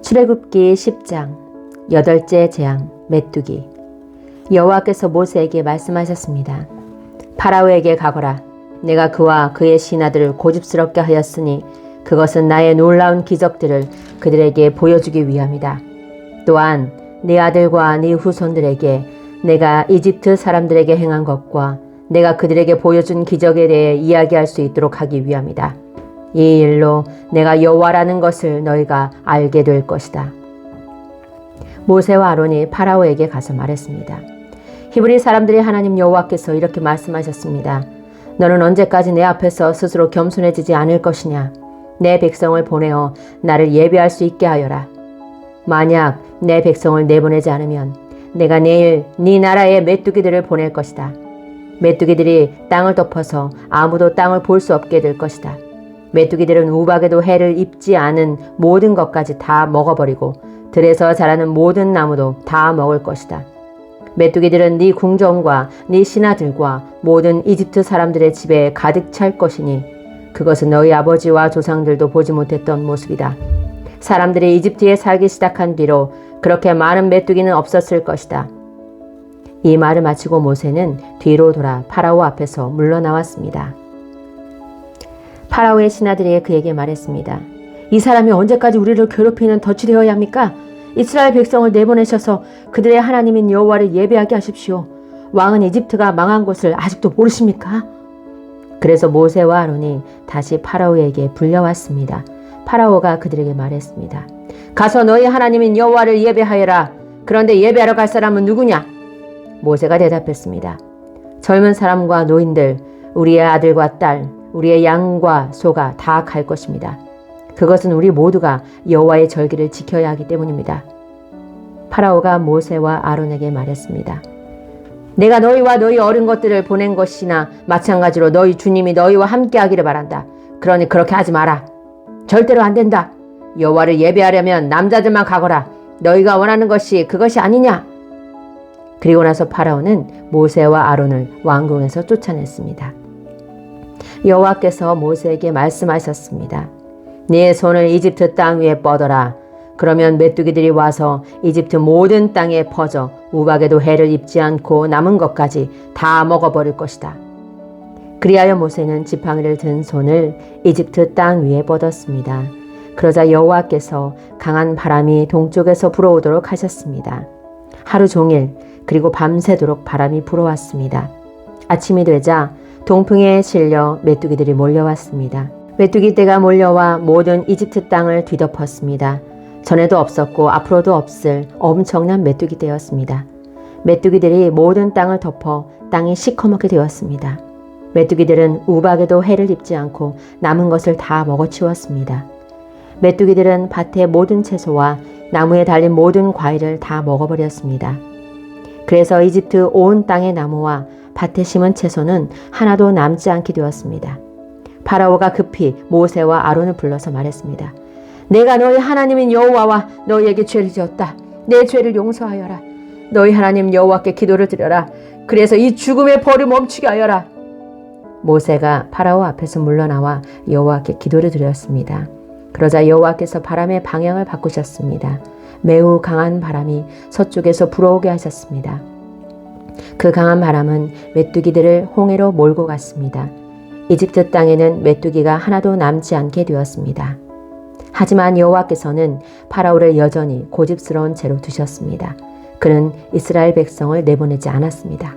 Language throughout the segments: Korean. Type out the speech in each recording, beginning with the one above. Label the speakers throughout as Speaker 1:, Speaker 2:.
Speaker 1: 출애굽기 10장 8째 재앙 메뚜기. 여호와께서 모세에게 말씀하셨습니다. 파라오에게 가거라. 내가 그와 그의 신하들을 고집스럽게 하였으니 그것은 나의 놀라운 기적들을 그들에게 보여주기 위함이다. 또한 네 아들과 네 후손들에게 내가 이집트 사람들에게 행한 것과 내가 그들에게 보여준 기적에 대해 이야기할 수 있도록 하기 위함이다. 이 일로 내가 여호와라는 것을 너희가 알게 될 것이다. 모세와 아론이 파라오에게 가서 말했습니다. 히브리 사람들이 하나님 여호와께서 이렇게 말씀하셨습니다. 너는 언제까지 내 앞에서 스스로 겸손해지지 않을 것이냐? 내 백성을 보내어 나를 예배할 수 있게 하여라. 만약 내 백성을 내보내지 않으면 내가 내일 네 나라에 메뚜기들을 보낼 것이다. 메뚜기들이 땅을 덮어서 아무도 땅을 볼 수 없게 될 것이다. 메뚜기들은 우박에도 해를 입지 않은 모든 것까지 다 먹어버리고 들에서 자라는 모든 나무도 다 먹을 것이다. 메뚜기들은 네 궁정과 네 신하들과 모든 이집트 사람들의 집에 가득 찰 것이니 그것은 너희 아버지와 조상들도 보지 못했던 모습이다. 사람들이 이집트에 살기 시작한 뒤로 그렇게 많은 메뚜기는 없었을 것이다. 이 말을 마치고 모세는 뒤로 돌아 파라오 앞에서 물러나왔습니다. 파라오의 신하들이 그에게 말했습니다. 이 사람이 언제까지 우리를 괴롭히는 덫이 되어야 합니까? 이스라엘 백성을 내보내셔서 그들의 하나님인 여호와를 예배하게 하십시오. 왕은 이집트가 망한 것을 아직도 모르십니까? 그래서 모세와 아론이 다시 파라오에게 불려왔습니다. 파라오가 그들에게 말했습니다. 가서 너희 하나님인 여호와를 예배하여라. 그런데 예배하러 갈 사람은 누구냐? 모세가 대답했습니다. 젊은 사람과 노인들, 우리의 아들과 딸, 우리의 양과 소가 다 갈 것입니다. 그것은 우리 모두가 여호와의 절기를 지켜야 하기 때문입니다. 파라오가 모세와 아론에게 말했습니다. 내가 너희와 너희 어린 것들을 보낸 것이나 마찬가지로 너희 주님이 너희와 함께 하기를 바란다. 그러니 그렇게 하지 마라. 절대로 안 된다. 여호와를 예배하려면 남자들만 가거라. 너희가 원하는 것이 그것이 아니냐? 그리고 나서 파라오는 모세와 아론을 왕궁에서 쫓아냈습니다. 여호와께서 모세에게 말씀하셨습니다. 네 손을 이집트 땅 위에 뻗어라. 그러면 메뚜기들이 와서 이집트 모든 땅에 퍼져 우박에도 해를 입지 않고 남은 것까지 다 먹어버릴 것이다. 그리하여 모세는 지팡이를 든 손을 이집트 땅 위에 뻗었습니다. 그러자 여호와께서 강한 바람이 동쪽에서 불어오도록 하셨습니다. 하루 종일 그리고 밤새도록 바람이 불어왔습니다. 아침이 되자 동풍에 실려 메뚜기들이 몰려왔습니다. 메뚜기 떼가 몰려와 모든 이집트 땅을 뒤덮었습니다. 전에도 없었고 앞으로도 없을 엄청난 메뚜기 떼였습니다. 메뚜기들이 모든 땅을 덮어 땅이 시커멓게 되었습니다. 메뚜기들은 우박에도 해를 입지 않고 남은 것을 다 먹어치웠습니다. 메뚜기들은 밭의 모든 채소와 나무에 달린 모든 과일을 다 먹어버렸습니다. 그래서 이집트 온 땅의 나무와 밭에 심은 채소는 하나도 남지 않게 되었습니다. 파라오가 급히 모세와 아론을 불러서 말했습니다. 내가 너희 하나님인 여호와와 너희에게 죄를 지었다. 내 죄를 용서하여라. 너희 하나님 여호와께 기도를 드려라. 그래서 이 죽음의 벌을 멈추게 하여라. 모세가 파라오 앞에서 물러나와 여호와께 기도를 드렸습니다. 그러자 여호와께서 바람의 방향을 바꾸셨습니다. 매우 강한 바람이 서쪽에서 불어오게 하셨습니다. 그 강한 바람은 메뚜기들을 홍해로 몰고 갔습니다. 이집트 땅에는 메뚜기가 하나도 남지 않게 되었습니다. 하지만 여호와께서는 파라오를 여전히 고집스러운 채로 두셨습니다. 그는 이스라엘 백성을 내보내지 않았습니다.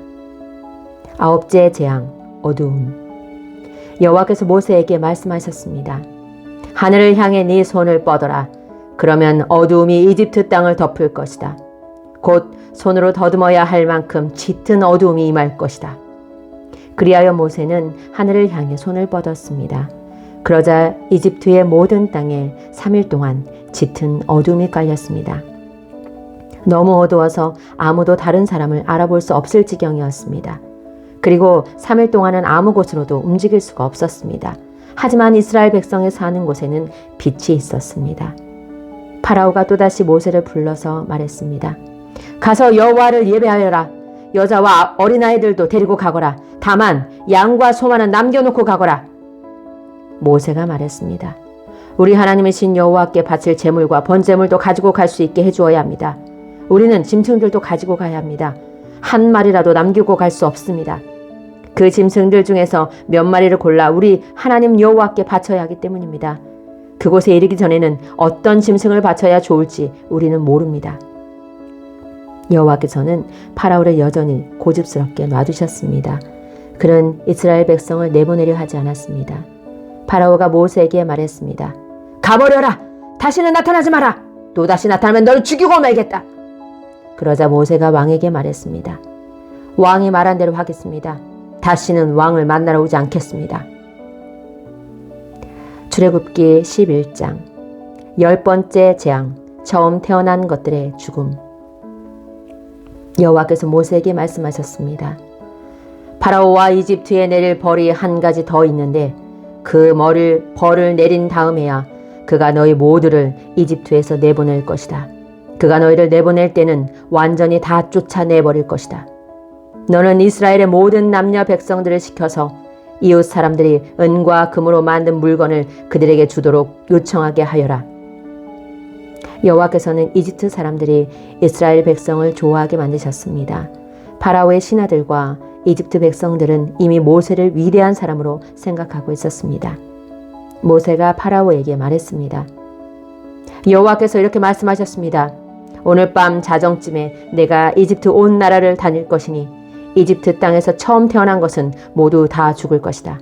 Speaker 1: 9째 재앙, 어두움. 여호와께서 모세에게 말씀하셨습니다. 하늘을 향해 네 손을 뻗어라. 그러면 어두움이 이집트 땅을 덮을 것이다. 곧 손으로 더듬어야 할 만큼 짙은 어두움이 임할 것이다. 그리하여 모세는 하늘을 향해 손을 뻗었습니다. 그러자 이집트의 모든 땅에 3일 동안 짙은 어두움이 깔렸습니다. 너무 어두워서 아무도 다른 사람을 알아볼 수 없을 지경이었습니다. 그리고 3일 동안은 아무 곳으로도 움직일 수가 없었습니다. 하지만 이스라엘 백성이 사는 곳에는 빛이 있었습니다. 파라오가 또다시 모세를 불러서 말했습니다. 가서 여호와를 예배하여라. 여자와 어린아이들도 데리고 가거라. 다만 양과 소만은 남겨놓고 가거라. 모세가 말했습니다. 우리 하나님이신 여호와께 바칠 제물과 번제물도 가지고 갈 수 있게 해주어야 합니다. 우리는 짐승들도 가지고 가야 합니다. 한 마리라도 남기고 갈 수 없습니다. 그 짐승들 중에서 몇 마리를 골라 우리 하나님 여호와께 바쳐야 하기 때문입니다. 그곳에 이르기 전에는 어떤 짐승을 바쳐야 좋을지 우리는 모릅니다. 여호와께서는 파라오를 여전히 고집스럽게 놔두셨습니다. 그는 이스라엘 백성을 내보내려 하지 않았습니다. 파라오가 모세에게 말했습니다. 가버려라! 다시는 나타나지 마라! 또다시 나타나면 너를 죽이고 말겠다! 그러자 모세가 왕에게 말했습니다. 왕이 말한 대로 하겠습니다. 다시는 왕을 만나러 오지 않겠습니다. 출애굽기 11장 10번째 재앙, 처음 태어난 것들의 죽음. 여호와께서 모세에게 말씀하셨습니다. 파라오와 이집트에 내릴 벌이 한 가지 더 있는데 그 벌을 내린 다음에야 그가 너희 모두를 이집트에서 내보낼 것이다. 그가 너희를 내보낼 때는 완전히 다 쫓아내버릴 것이다. 너는 이스라엘의 모든 남녀 백성들을 시켜서 이웃 사람들이 은과 금으로 만든 물건을 그들에게 주도록 요청하게 하여라. 여호와께서는 이집트 사람들이 이스라엘 백성을 좋아하게 만드셨습니다. 파라오의 신하들과 이집트 백성들은 이미 모세를 위대한 사람으로 생각하고 있었습니다. 모세가 파라오에게 말했습니다. 여호와께서 이렇게 말씀하셨습니다. 오늘 밤 자정쯤에 내가 이집트 온 나라를 다닐 것이니 이집트 땅에서 처음 태어난 것은 모두 다 죽을 것이다.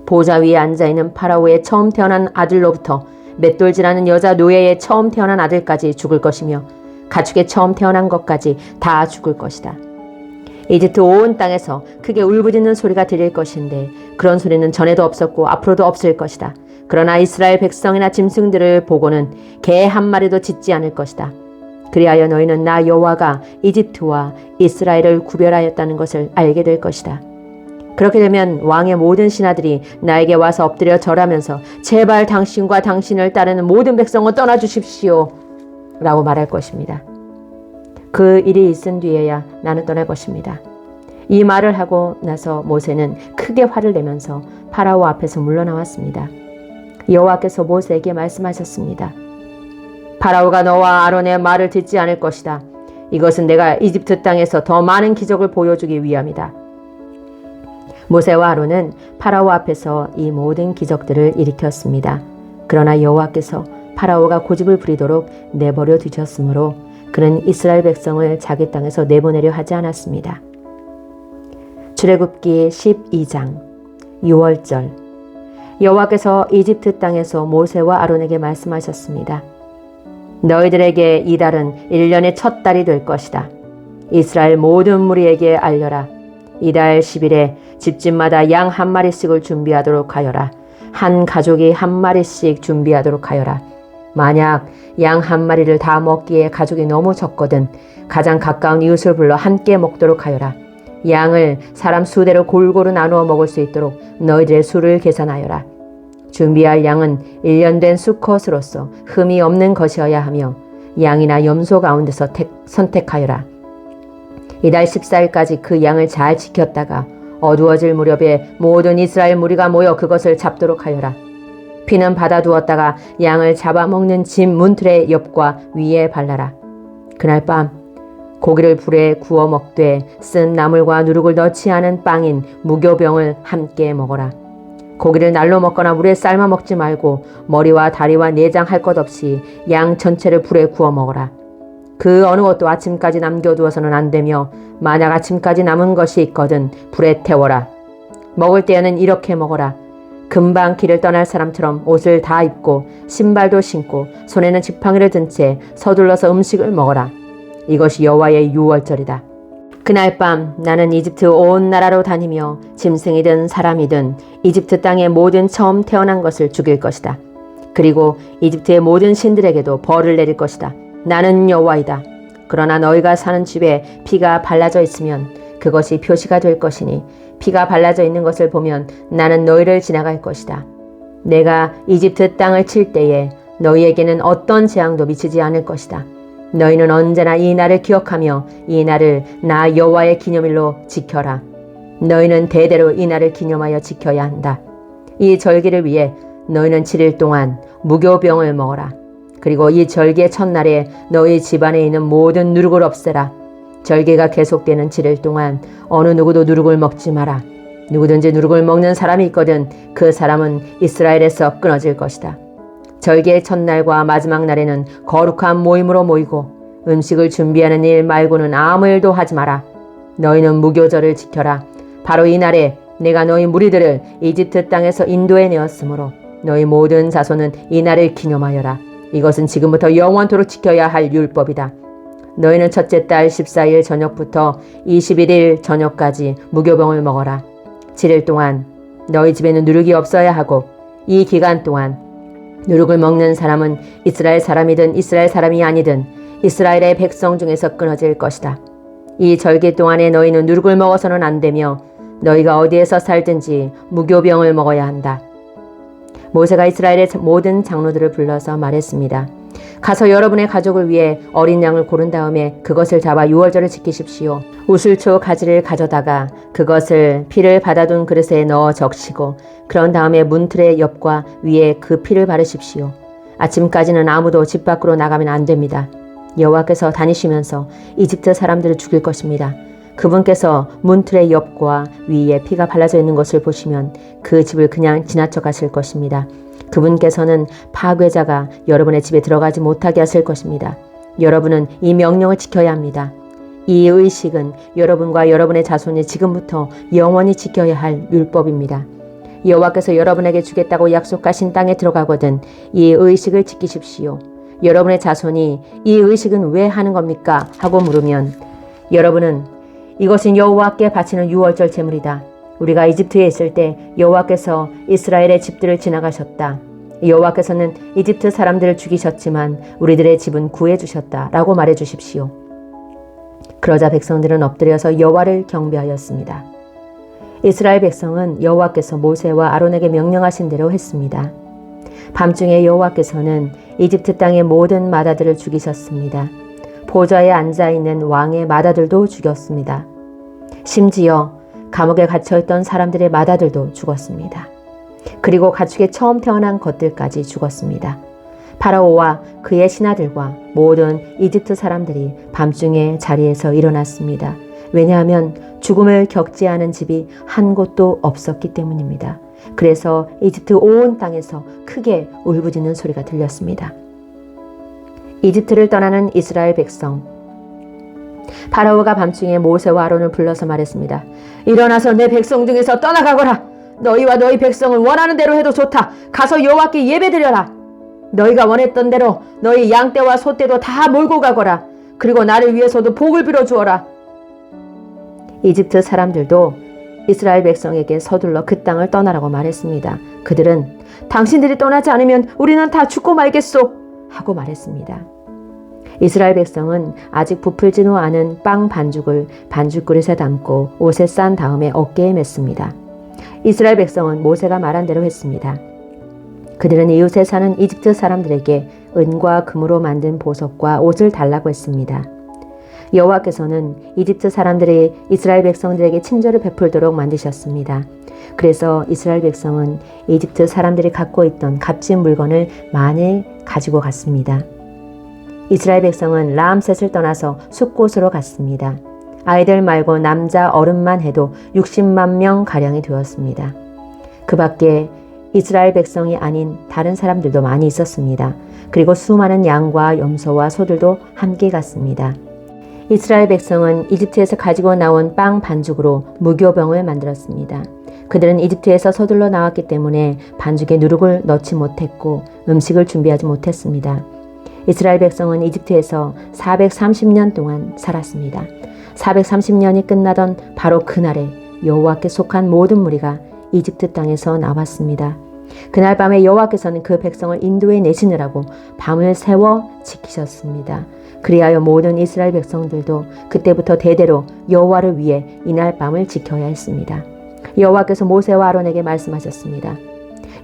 Speaker 1: 보좌 위에 앉아있는 파라오의 처음 태어난 아들로부터 맷돌질하는 여자 노예의 처음 태어난 아들까지 죽을 것이며 가축의 처음 태어난 것까지 다 죽을 것이다. 이집트 온 땅에서 크게 울부짖는 소리가 들릴 것인데 그런 소리는 전에도 없었고 앞으로도 없을 것이다. 그러나 이스라엘 백성이나 짐승들을 보고는 개 한 마리도 짖지 않을 것이다. 그리하여 너희는 나 여호와가 이집트와 이스라엘을 구별하였다는 것을 알게 될 것이다. 그렇게 되면 왕의 모든 신하들이 나에게 와서 엎드려 절하면서 제발 당신과 당신을 따르는 모든 백성을 떠나주십시오 라고 말할 것입니다. 그 일이 있은 뒤에야 나는 떠날 것입니다. 이 말을 하고 나서 모세는 크게 화를 내면서 파라오 앞에서 물러나왔습니다. 여호와께서 모세에게 말씀하셨습니다. 파라오가 너와 아론의 말을 듣지 않을 것이다. 이것은 내가 이집트 땅에서 더 많은 기적을 보여주기 위함이다. 모세와 아론은 파라오 앞에서 이 모든 기적들을 일으켰습니다. 그러나 여호와께서 파라오가 고집을 부리도록 내버려 두셨으므로 그는 이스라엘 백성을 자기 땅에서 내보내려 하지 않았습니다. 출애굽기 12장 6월절. 여호와께서 이집트 땅에서 모세와 아론에게 말씀하셨습니다. 너희들에게 이 달은 1년의 첫 달이 될 것이다. 이스라엘 모든 무리에게 알려라. 이달 10일에 집집마다 양 한 마리씩을 준비하도록 하여라. 한 가족이 한 마리씩 준비하도록 하여라. 만약 양 한 마리를 다 먹기에 가족이 너무 적거든 가장 가까운 이웃을 불러 함께 먹도록 하여라. 양을 사람 수대로 골고루 나누어 먹을 수 있도록 너희들의 수를 계산하여라. 준비할 양은 1년 된 수컷으로서 흠이 없는 것이어야 하며 양이나 염소 가운데서 선택하여라. 이달 14일까지 그 양을 잘 지켰다가 어두워질 무렵에 모든 이스라엘 무리가 모여 그것을 잡도록 하여라. 피는 받아두었다가 양을 잡아먹는 집 문틀의 옆과 위에 발라라. 그날 밤 고기를 불에 구워 먹되 쓴 나물과 누룩을 넣지 않은 빵인 무교병을 함께 먹어라. 고기를 날로 먹거나 물에 삶아 먹지 말고 머리와 다리와 내장 할 것 없이 양 전체를 불에 구워 먹어라. 그 어느 것도 아침까지 남겨두어서는 안 되며 만약 아침까지 남은 것이 있거든 불에 태워라. 먹을 때에는 이렇게 먹어라. 금방 길을 떠날 사람처럼 옷을 다 입고 신발도 신고 손에는 지팡이를 든 채 서둘러서 음식을 먹어라. 이것이 여호와의 유월절이다. 그날 밤 나는 이집트 온 나라로 다니며 짐승이든 사람이든 이집트 땅의 모든 처음 태어난 것을 죽일 것이다. 그리고 이집트의 모든 신들에게도 벌을 내릴 것이다. 나는 여호와이다. 그러나 너희가 사는 집에 피가 발라져 있으면 그것이 표시가 될 것이니 피가 발라져 있는 것을 보면 나는 너희를 지나갈 것이다. 내가 이집트 땅을 칠 때에 너희에게는 어떤 재앙도 미치지 않을 것이다. 너희는 언제나 이 날을 기억하며 이 날을 나 여호와의 기념일로 지켜라. 너희는 대대로 이 날을 기념하여 지켜야 한다. 이 절기를 위해 너희는 7일 동안 무교병을 먹어라. 그리고 이 절기의 첫날에 너희 집안에 있는 모든 누룩을 없애라. 절기가 계속되는 7일 동안 어느 누구도 누룩을 먹지 마라. 누구든지 누룩을 먹는 사람이 있거든 그 사람은 이스라엘에서 끊어질 것이다. 절기의 첫날과 마지막 날에는 거룩한 모임으로 모이고 음식을 준비하는 일 말고는 아무 일도 하지 마라. 너희는 무교절을 지켜라. 바로 이 날에 내가 너희 무리들을 이집트 땅에서 인도해 내었으므로 너희 모든 자손은 이 날을 기념하여라. 이것은 지금부터 영원토록 지켜야 할 율법이다. 너희는 첫째 달 14일 저녁부터 21일 저녁까지 무교병을 먹어라. 7일 동안 너희 집에는 누룩이 없어야 하고 이 기간 동안 누룩을 먹는 사람은 이스라엘 사람이든 이스라엘 사람이 아니든 이스라엘의 백성 중에서 끊어질 것이다. 이 절기 동안에 너희는 누룩을 먹어서는 안 되며 너희가 어디에서 살든지 무교병을 먹어야 한다. 모세가 이스라엘의 모든 장로들을 불러서 말했습니다. 가서 여러분의 가족을 위해 어린 양을 고른 다음에 그것을 잡아 유월절을 지키십시오. 우슬초 가지를 가져다가 그것을 피를 받아둔 그릇에 넣어 적시고 그런 다음에 문틀의 옆과 위에 그 피를 바르십시오. 아침까지는 아무도 집 밖으로 나가면 안 됩니다. 여호와께서 다니시면서 이집트 사람들을 죽일 것입니다. 그분께서 문틀의 옆과 위에 피가 발라져 있는 것을 보시면 그 집을 그냥 지나쳐 가실 것입니다. 그분께서는 파괴자가 여러분의 집에 들어가지 못하게 하실 것입니다. 여러분은 이 명령을 지켜야 합니다. 이 의식은 여러분과 여러분의 자손이 지금부터 영원히 지켜야 할 율법입니다. 여호와께서 여러분에게 주겠다고 약속하신 땅에 들어가거든 이 의식을 지키십시오. 여러분의 자손이 이 의식은 왜 하는 겁니까? 하고 물으면 여러분은 이것은 여호와께 바치는 유월절 제물이다. 우리가 이집트에 있을 때 여호와께서 이스라엘의 집들을 지나가셨다. 여호와께서는 이집트 사람들을 죽이셨지만 우리들의 집은 구해주셨다 라고 말해주십시오. 그러자 백성들은 엎드려서 여호와를 경배하였습니다. 이스라엘 백성은 여호와께서 모세와 아론에게 명령하신 대로 했습니다. 밤중에 여호와께서는 이집트 땅의 모든 마다들을 죽이셨습니다. 보좌에 앉아있는 왕의 마다들도 죽였습니다. 심지어 감옥에 갇혀있던 사람들의 마다들도 죽었습니다. 그리고 가축에 처음 태어난 것들까지 죽었습니다. 파라오와 그의 신하들과 모든 이집트 사람들이 밤중에 자리에서 일어났습니다. 왜냐하면 죽음을 겪지 않은 집이 한 곳도 없었기 때문입니다. 그래서 이집트 온 땅에서 크게 울부짖는 소리가 들렸습니다. 이집트를 떠나는 이스라엘 백성. 파라오가 밤중에 모세와 아론을 불러서 말했습니다. 일어나서 내 백성 중에서 떠나가거라. 너희와 너희 백성은 원하는 대로 해도 좋다. 가서 여호와께 예배드려라. 너희가 원했던 대로 너희 양떼와 소떼도 다 몰고 가거라. 그리고 나를 위해서도 복을 빌어주어라. 이집트 사람들도 이스라엘 백성에게 서둘러 그 땅을 떠나라고 말했습니다. 그들은 당신들이 떠나지 않으면 우리는 다 죽고 말겠소 하고 말했습니다. 이스라엘 백성은 아직 부풀지도 않은 빵 반죽을 반죽 그릇에 담고 옷에 싼 다음에 어깨에 맸습니다. 이스라엘 백성은 모세가 말한 대로 했습니다. 그들은 이웃에 사는 이집트 사람들에게 은과 금으로 만든 보석과 옷을 달라고 했습니다. 여호와께서는 이집트 사람들이 이스라엘 백성들에게 친절을 베풀도록 만드셨습니다. 그래서 이스라엘 백성은 이집트 사람들이 갖고 있던 값진 물건을 많이 가지고 갔습니다. 이스라엘 백성은 라암셋을 떠나서 숲곳으로 갔습니다. 아이들 말고 남자 어른만 해도 60만 명 가량이 되었습니다. 그 밖에 이스라엘 백성이 아닌 다른 사람들도 많이 있었습니다. 그리고 수많은 양과 염소와 소들도 함께 갔습니다. 이스라엘 백성은 이집트에서 가지고 나온 빵 반죽으로 무교병을 만들었습니다. 그들은 이집트에서 서둘러 나왔기 때문에 반죽에 누룩을 넣지 못했고 음식을 준비하지 못했습니다. 이스라엘 백성은 이집트에서 430년 동안 살았습니다. 430년이 끝나던 바로 그날에 여호와께 속한 모든 무리가 이집트 땅에서 나왔습니다. 그날 밤에 여호와께서는 그 백성을 인도해 내시느라고 밤을 새워 지키셨습니다. 그리하여 모든 이스라엘 백성들도 그때부터 대대로 여호와를 위해 이날 밤을 지켜야 했습니다. 여호와께서 모세와 아론에게 말씀하셨습니다.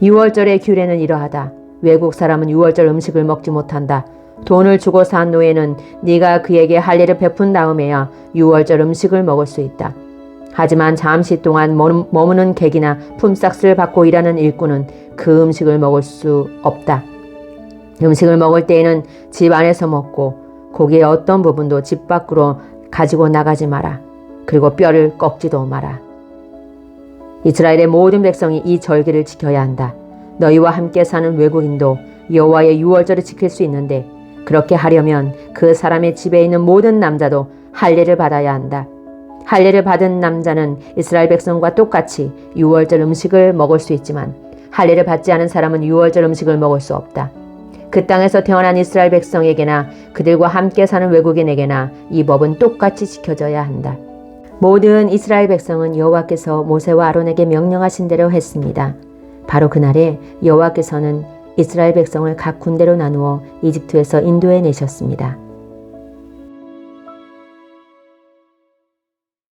Speaker 1: 유월절의 규례는 이러하다. 외국 사람은 유월절 음식을 먹지 못한다. 돈을 주고 산 노예는 네가 그에게 할례를 베푼 다음에야 유월절 음식을 먹을 수 있다. 하지만 잠시 동안 머무는 객이나 품삯을 받고 일하는 일꾼은 그 음식을 먹을 수 없다. 음식을 먹을 때에는 집 안에서 먹고 고기의 어떤 부분도 집 밖으로 가지고 나가지 마라. 그리고 뼈를 꺾지도 마라. 이스라엘의 모든 백성이 이 절기를 지켜야 한다. 너희와 함께 사는 외국인도 여호와의 유월절을 지킬 수 있는데 그렇게 하려면 그 사람의 집에 있는 모든 남자도 할례를 받아야 한다. 할례를 받은 남자는 이스라엘 백성과 똑같이 유월절 음식을 먹을 수 있지만 할례를 받지 않은 사람은 유월절 음식을 먹을 수 없다. 그 땅에서 태어난 이스라엘 백성에게나 그들과 함께 사는 외국인에게나 이 법은 똑같이 지켜져야 한다. 모든 이스라엘 백성은 여호와께서 모세와 아론에게 명령하신 대로 했습니다. 바로 그날에 여호와께서는 이스라엘 백성을 각 군대로 나누어 이집트에서 인도해 내셨습니다.